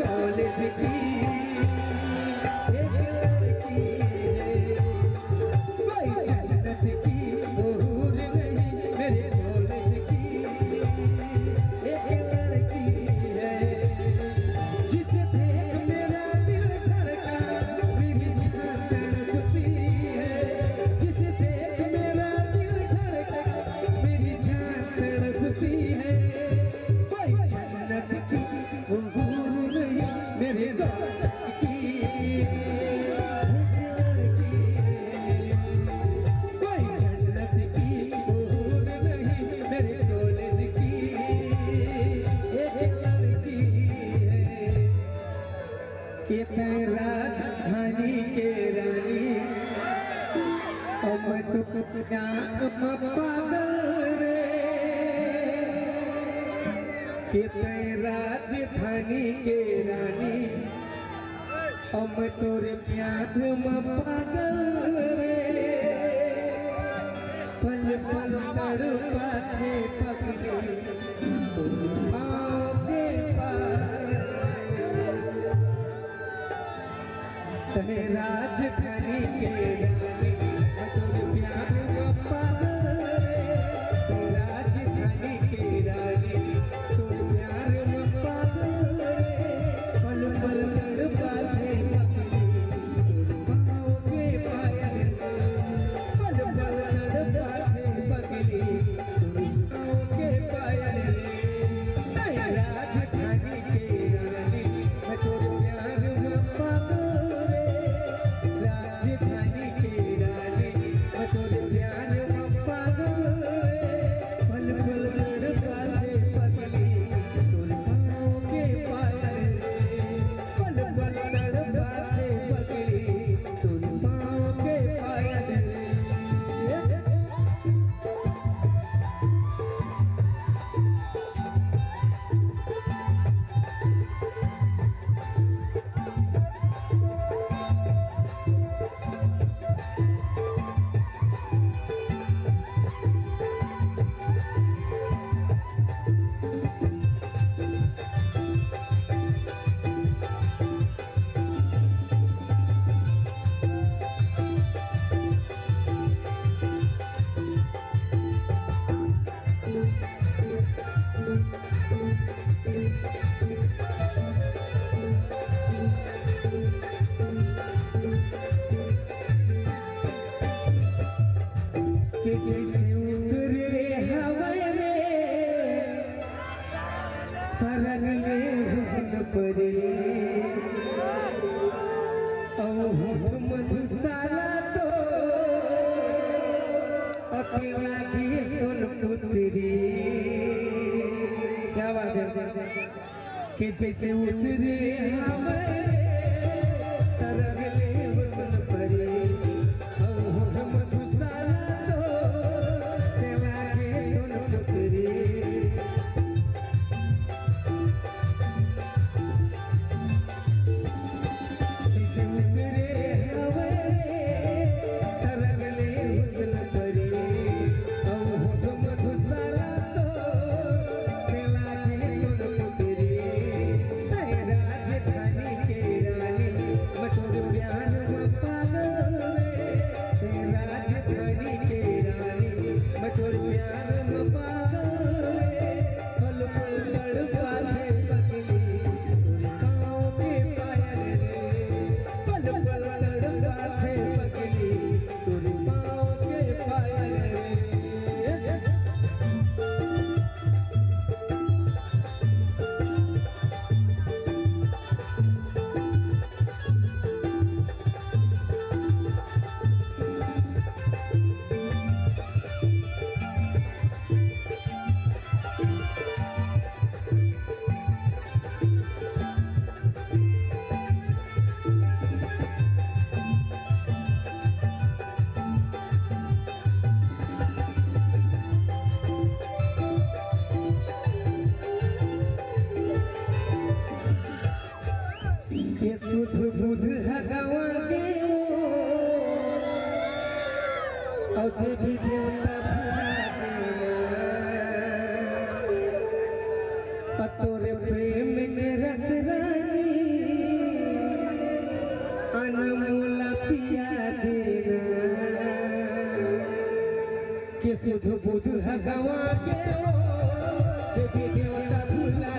college की एक लड़की है, कोई जन्नत की हूर नहीं, मेरे कॉलेज की एक लड़की है, जिसे देख मेरा दिल धड़का, मेरी जान तड़पती है, जिसे देख मेरा दिल धड़का, मेरी जान तड़पती है, कोई जन्नत की हूर नहीं, मेरे कॉलेज की राजधानी के रानी, मैं तो पागल रे, राजधानी के रानी, मैं तोरे प्यार में पागल रे, पल पल तड़पाते पगले तुम आओगे राजधानी के रानी, मैं तोरे प्यार में पागल रे, राजधानी के रानी, तोरे प्यार में पागल रे, पल पल तड़पाते पगले तुम आओगे पायल, पल पल तड़पाते पगले तुम आओगे पायल, राजधानी के रानी, मैं तोरे प्यार में पागल, जैसे उतरे हवा रे सरग में हुस्न परे, होठ मधुशाला तो अकेला की सुन पुत्री, क्या बात है कि जैसे उतरे हवा रे सरग में हुस्न परे, होठ मधुशाला सुध बुध हगवा के भी देवता भुला तोरे प्रेम के रस रानी के सुध बुध हगवा के देवी देवता भूला